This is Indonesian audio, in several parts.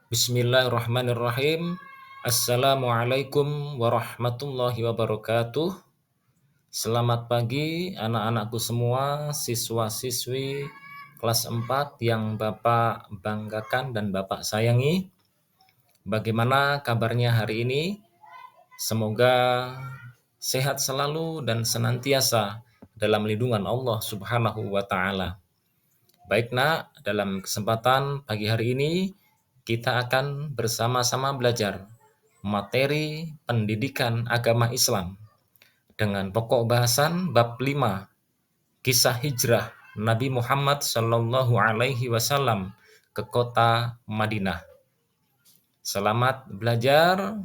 Bismillahirrahmanirrahim. Assalamualaikum warahmatullahi wabarakatuh. Selamat pagi anak-anakku semua, siswa-siswi kelas 4 yang Bapak banggakan dan Bapak sayangi. Bagaimana kabarnya hari ini? Semoga sehat selalu dan senantiasa dalam lindungan Allah Subhanahu wa taala. Baik nak, dalam kesempatan pagi hari ini kita akan bersama-sama belajar materi pendidikan agama Islam dengan pokok bahasan bab 5, kisah hijrah Nabi Muhammad Shallallahu Alaihi Wasallam ke kota Madinah. Selamat belajar,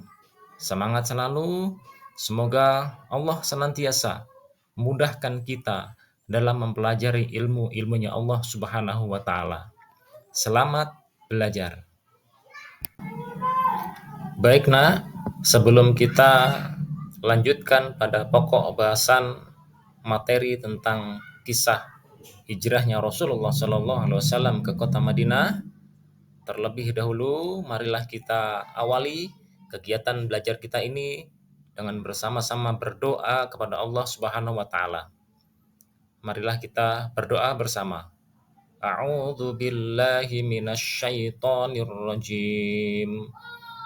semangat selalu. Semoga Allah senantiasa mudahkan kita dalam mempelajari ilmu-ilmunya Allah Subhanahu wa taala. Selamat belajar. Baik nak, sebelum kita lanjutkan pada pokok bahasan materi tentang kisah hijrahnya Rasulullah Shallallahu Alaihi Wasallam ke kota Madinah, terlebih dahulu marilah kita awali kegiatan belajar kita ini dengan bersama-sama berdoa kepada Allah Subhanahu wa taala. Marilah kita berdoa bersama. A'udzu billahi minasyaitonir rajim.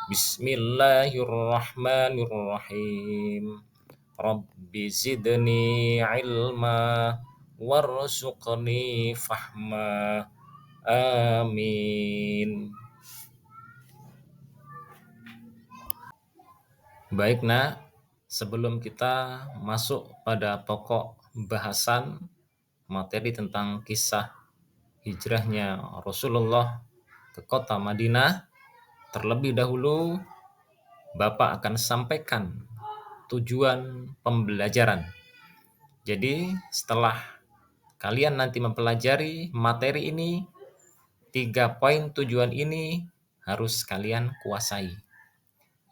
Bismillahirrahmanirrahim. Rabbi zidni ilma warzuqni fahma. Amin. Baik nak, sebelum kita masuk pada pokok bahasan materi tentang kisah hijrahnya Rasulullah ke kota Madinah, terlebih dahulu Bapak akan sampaikan tujuan pembelajaran. Jadi setelah kalian nanti mempelajari materi ini, 3 poin tujuan ini harus kalian kuasai.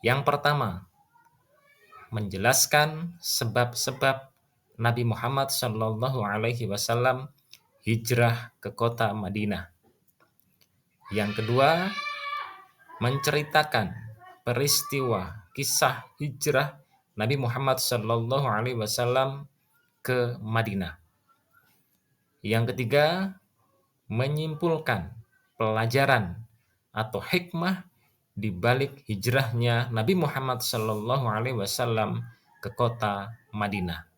Yang pertama, menjelaskan sebab-sebab Nabi Muhammad Shallallahu Alaihi Wasallam hijrah ke kota Madinah. Yang kedua, menceritakan peristiwa kisah hijrah Nabi Muhammad Shallallahu Alaihi Wasallam ke Madinah. Yang ketiga, menyimpulkan pelajaran atau hikmah di balik hijrahnya Nabi Muhammad Shallallahu Alaihi Wasallam ke kota Madinah.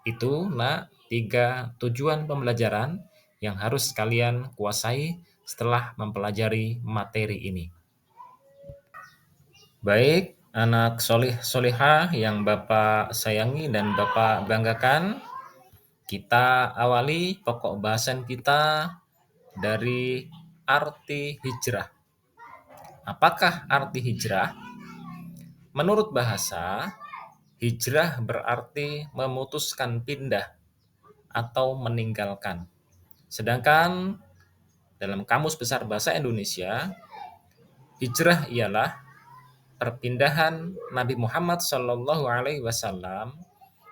Itu 3 tujuan pembelajaran yang harus kalian kuasai setelah mempelajari materi ini. Baik, anak soleh-solehah yang Bapak sayangi dan Bapak banggakan, kita awali pokok bahasan kita dari arti hijrah. Apakah arti hijrah? Menurut bahasa, hijrah berarti memutuskan pindah atau meninggalkan. Sedangkan dalam Kamus Besar Bahasa Indonesia, hijrah ialah perpindahan Nabi Muhammad Shallallahu Alaihi Wasallam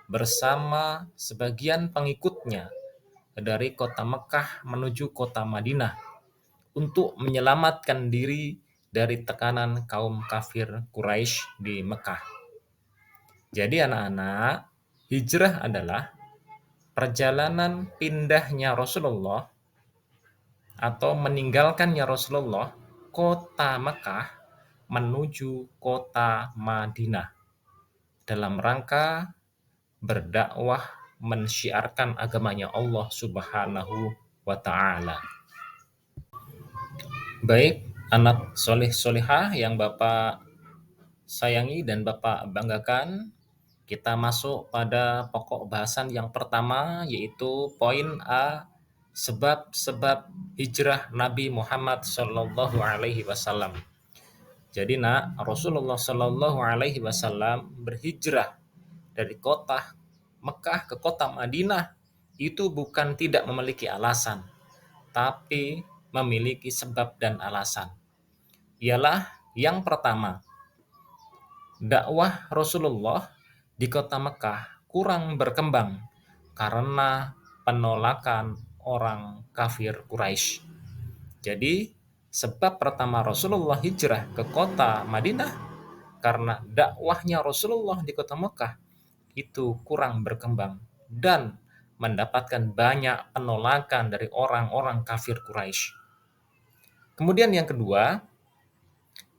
bersama sebagian pengikutnya dari kota Mekah menuju kota Madinah untuk menyelamatkan diri dari tekanan kaum kafir Quraisy di Mekah. Jadi anak-anak, hijrah adalah perjalanan pindahnya Rasulullah atau meninggalkannya Rasulullah kota Mekah menuju kota Madinah dalam rangka berdakwah mensyiarkan agamanya Allah Subhanahu wa taala. Baik, anak soleh-solehah yang Bapak sayangi dan Bapak banggakan, kita masuk pada pokok bahasan yang pertama, yaitu poin A, sebab-sebab hijrah Nabi Muhammad Shallallahu Alaihi Wasallam. Jadi Rasulullah Shallallahu Alaihi Wasallam berhijrah dari kota Mekah ke kota Madinah itu bukan tidak memiliki alasan, tapi memiliki sebab dan alasan. Ialah yang pertama, dakwah Rasulullah di kota Mekah kurang berkembang karena penolakan orang kafir Quraisy. Jadi Sebab pertama Rasulullah hijrah ke kota Madinah karena dakwahnya Rasulullah di kota Mekah itu kurang berkembang dan mendapatkan banyak penolakan dari orang-orang kafir Quraisy. Kemudian yang kedua,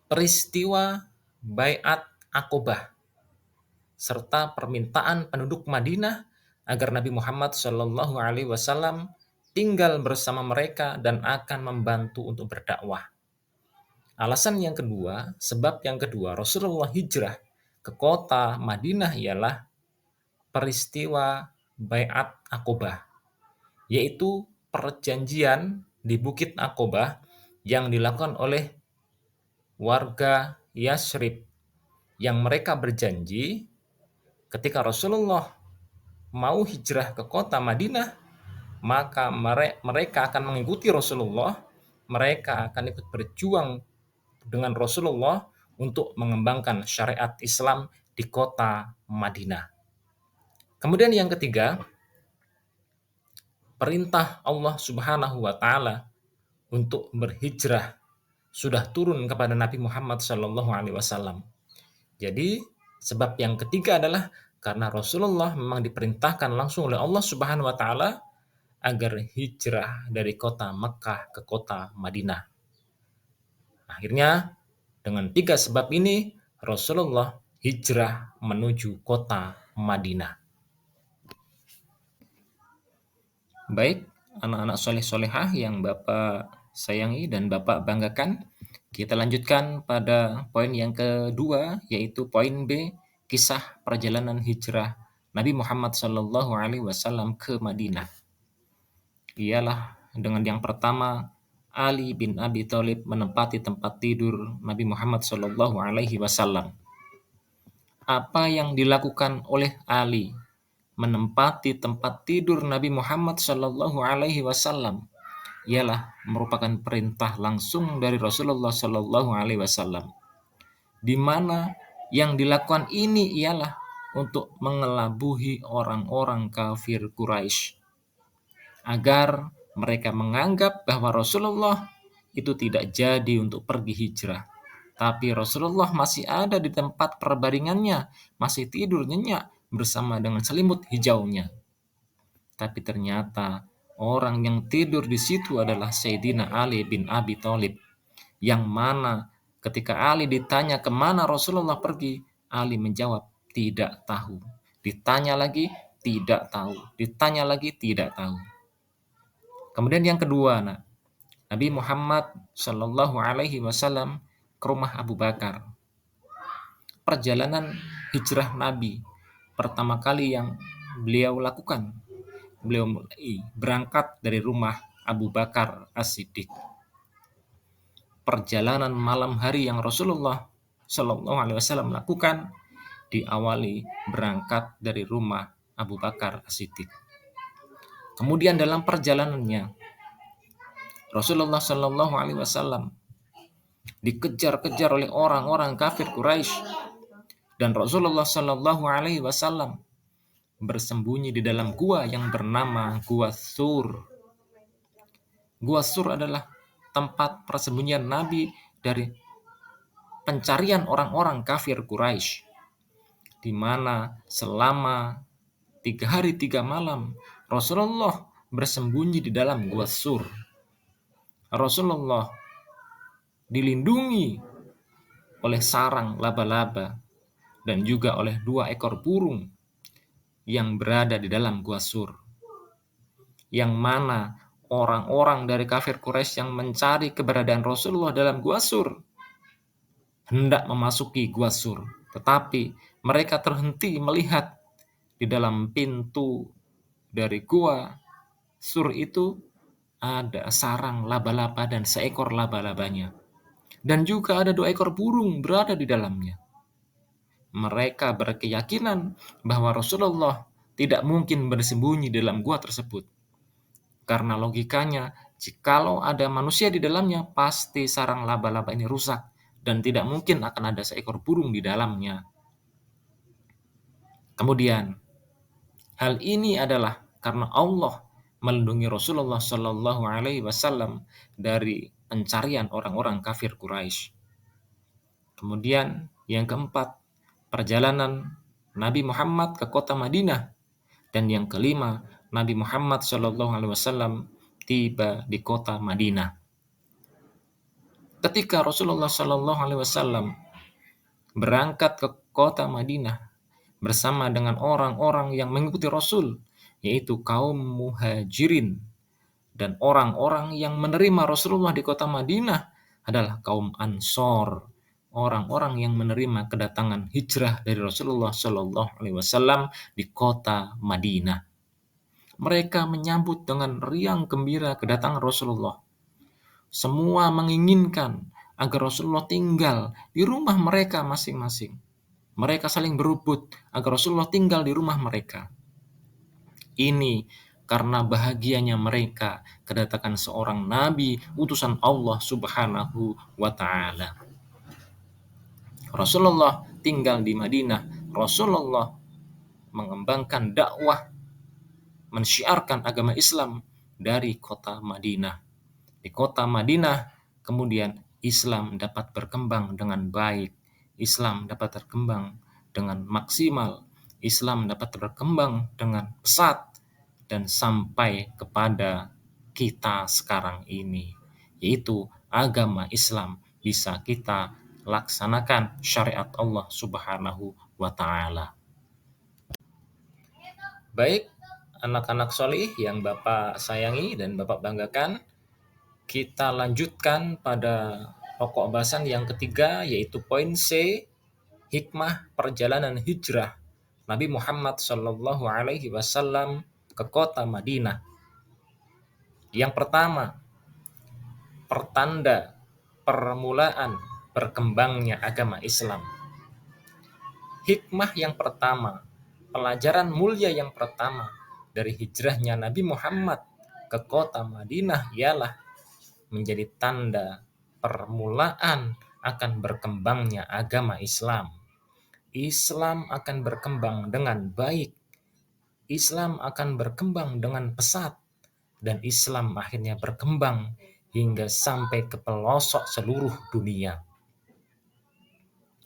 peristiwa Baiat Aqobah serta permintaan penduduk Madinah agar Nabi Muhammad SAW tinggal bersama mereka dan akan membantu untuk berdakwah. Alasan yang kedua, sebab yang kedua Rasulullah hijrah ke kota Madinah ialah peristiwa Baiat Aqobah, yaitu perjanjian di Bukit Aqobah yang dilakukan oleh warga Yasrib, yang mereka berjanji ketika Rasulullah mau hijrah ke kota Madinah, maka mereka akan mengikuti Rasulullah, mereka akan ikut berjuang dengan Rasulullah untuk mengembangkan syariat Islam di kota Madinah. Kemudian yang ketiga, perintah Allah Subhanahu wa taala untuk berhijrah sudah turun kepada Nabi Muhammad SAW. Jadi, sebab yang ketiga adalah karena Rasulullah memang diperintahkan langsung oleh Allah Subhanahu wa taala agar hijrah dari kota Mekah ke kota Madinah. Akhirnya, dengan tiga sebab ini, Rasulullah hijrah menuju kota Madinah. Baik, anak-anak soleh-solehah yang Bapak sayangi dan Bapak banggakan, kita lanjutkan pada poin yang kedua, yaitu poin B, kisah perjalanan hijrah Nabi Muhammad SAW ke Madinah. Ialah dengan yang pertama, Ali bin Abi Thalib menempati tempat tidur Nabi Muhammad SAW. Apa yang dilakukan oleh Ali menempati tempat tidur Nabi Muhammad SAW ialah merupakan perintah langsung dari Rasulullah SAW, di mana yang dilakukan ini ialah untuk mengelabuhi orang-orang kafir Quraisy agar mereka menganggap bahwa Rasulullah itu tidak jadi untuk pergi hijrah, tapi Rasulullah masih ada di tempat perbaringannya, masih tidur nyenyak bersama dengan selimut hijaunya. Tapi ternyata orang yang tidur di situ adalah Sayyidina Ali bin Abi Thalib, yang mana ketika Ali ditanya kemana Rasulullah pergi, Ali menjawab tidak tahu. Ditanya lagi, tidak tahu. Ditanya lagi, tidak tahu. Kemudian yang kedua, Nabi Muhammad Shallallahu Alaihi Wasallam ke rumah Abu Bakar. Perjalanan hijrah Nabi pertama kali yang beliau lakukan, beliau mulai berangkat dari rumah Abu Bakar As-Siddiq. Perjalanan malam hari yang Rasulullah Shallallahu Alaihi Wasallam lakukan diawali berangkat dari rumah Abu Bakar As-Siddiq. Kemudian dalam perjalanannya Rasulullah Shallallahu Alaihi Wasallam dikejar-kejar oleh orang-orang kafir Quraisy, dan Rasulullah Shallallahu Alaihi Wasallam bersembunyi di dalam gua yang bernama Gua Sur. Gua Sur adalah tempat persembunyian Nabi dari pencarian orang-orang kafir Quraisy, di mana selama 3 hari 3 malam Rasulullah bersembunyi di dalam Gua Sur. Rasulullah dilindungi oleh sarang laba-laba dan juga oleh 2 ekor burung yang berada di dalam Gua Sur, yang mana orang-orang dari kafir Quraisy yang mencari keberadaan Rasulullah dalam Gua Sur hendak memasuki Gua Sur, tetapi mereka terhenti melihat di dalam pintu dari Gua Sur itu ada sarang laba-laba dan seekor laba-labanya, dan juga ada 2 ekor burung berada di dalamnya. Mereka berkeyakinan bahwa Rasulullah tidak mungkin bersembunyi dalam gua tersebut, karena logikanya jikalau ada manusia di dalamnya pasti sarang laba-laba ini rusak dan tidak mungkin akan ada seekor burung di dalamnya. Kemudian hal ini adalah karena Allah melindungi Rasulullah Shallallahu Alaihi Wasallam dari pencarian orang-orang kafir Quraisy. Kemudian yang keempat, perjalanan Nabi Muhammad ke kota Madinah. Dan yang kelima, Nabi Muhammad SAW tiba di kota Madinah. Ketika Rasulullah SAW berangkat ke kota Madinah bersama dengan orang-orang yang mengikuti Rasul, yaitu kaum muhajirin, dan orang-orang yang menerima Rasulullah di kota Madinah adalah kaum Ansor, orang-orang yang menerima kedatangan hijrah dari Rasulullah Shallallahu Alaihi Wasallam di kota Madinah. Mereka menyambut dengan riang gembira kedatangan Rasulullah. Semua menginginkan agar Rasulullah tinggal di rumah mereka masing-masing. Mereka saling berebut agar Rasulullah tinggal di rumah mereka. Ini karena bahagianya mereka kedatangan seorang nabi utusan Allah Subhanahu wa taala. Rasulullah tinggal di Madinah. Rasulullah mengembangkan dakwah, mensyiarkan agama Islam dari kota Madinah. Di kota Madinah kemudian Islam dapat berkembang dengan baik. Islam dapat berkembang dengan maksimal. Islam dapat berkembang dengan pesat dan sampai kepada kita sekarang ini, yaitu agama Islam bisa kita laksanakan syariat Allah Subhanahu wa taala. Baik, anak-anak solih yang Bapak sayangi dan Bapak banggakan, kita lanjutkan pada pokok bahasan yang ketiga, yaitu poin C, hikmah perjalanan hijrah Nabi Muhammad Shallallahu Alaihi Wasallam ke kota Madinah. Yang pertama, pertanda permulaan berkembangnya agama Islam. Hikmah yang pertama, pelajaran mulia yang pertama dari hijrahnya Nabi Muhammad ke kota Madinah ialah menjadi tanda permulaan akan berkembangnya agama Islam. Islam akan berkembang dengan baik. Islam akan berkembang dengan pesat. Dan Islam akhirnya berkembang hingga sampai ke pelosok seluruh dunia.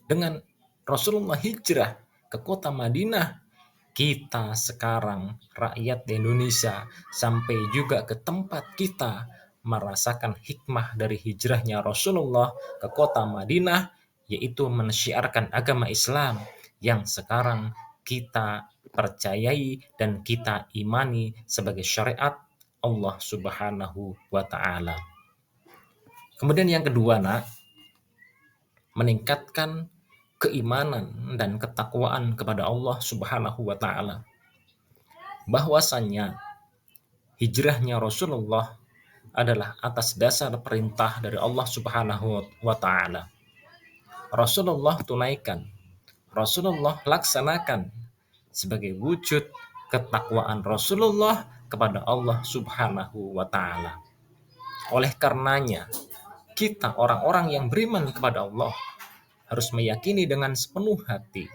Dengan Rasulullah hijrah ke kota Madinah, kita sekarang rakyat Indonesia sampai juga ke tempat kita merasakan hikmah dari hijrahnya Rasulullah ke kota Madinah, yaitu mensyiarkan agama Islam yang sekarang kita percayai dan kita imani sebagai syariat Allah Subhanahu wa taala. Kemudian yang kedua, Nak, meningkatkan keimanan dan ketakwaan kepada Allah Subhanahu wa taala. Bahwasannya hijrahnya Rasulullah adalah atas dasar perintah dari Allah Subhanahu wa taala. Rasulullah tunaikan, Rasulullah laksanakan sebagai wujud ketakwaan Rasulullah kepada Allah Subhanahu wa taala. Oleh karenanya, kita orang-orang yang beriman kepada Allah harus meyakini dengan sepenuh hati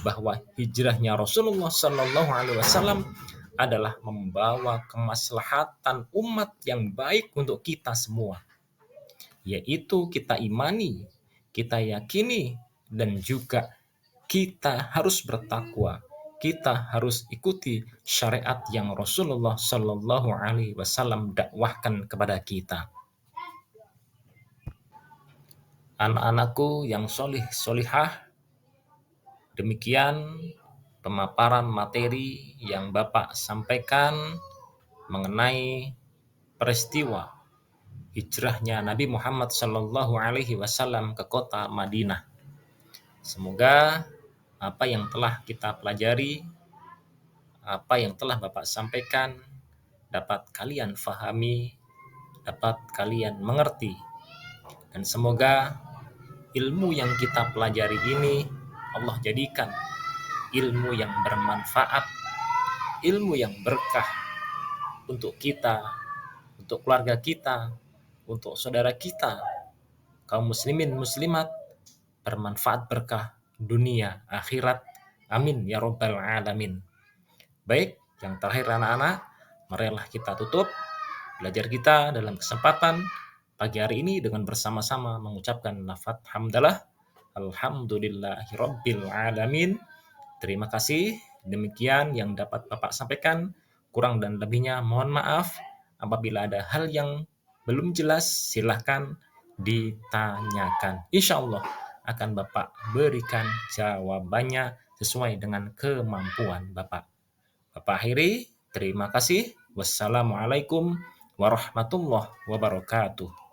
bahwa hijrahnya Rasulullah Shallallahu Alaihi Wasallam adalah membawa kemaslahatan umat yang baik untuk kita semua, yaitu kita imani, kita yakini, dan juga kita harus bertakwa. Kita harus ikuti syariat yang Rasulullah Shallallahu Alaihi Wasallam dakwahkan kepada kita. Anak-anakku yang solih solihah, demikian pemaparan materi yang Bapak sampaikan mengenai peristiwa hijrahnya Nabi Muhammad Shallallahu Alaihi Wasallam ke kota Madinah. Semoga apa yang telah kita pelajari, apa yang telah Bapak sampaikan dapat kalian fahami, dapat kalian mengerti, dan semoga ilmu yang kita pelajari ini Allah jadikan ilmu yang bermanfaat, ilmu yang berkah untuk kita, untuk keluarga kita, untuk saudara kita, kaum muslimin muslimat, bermanfaat berkah dunia akhirat. Amin ya rabbal alamin. Baik, yang terakhir anak-anak, marilah kita tutup belajar kita dalam kesempatan pagi hari ini dengan bersama-sama mengucapkan lafaz hamdalah, alhamdulillahirabbil alamin. Terima kasih. Demikian yang dapat Bapak sampaikan. Kurang dan lebihnya mohon maaf. Apabila ada hal yang belum jelas, silahkan ditanyakan. Insya Allah akan Bapak berikan jawabannya sesuai dengan kemampuan Bapak. Bapak akhiri, terima kasih. Wassalamualaikum warahmatullahi wabarakatuh.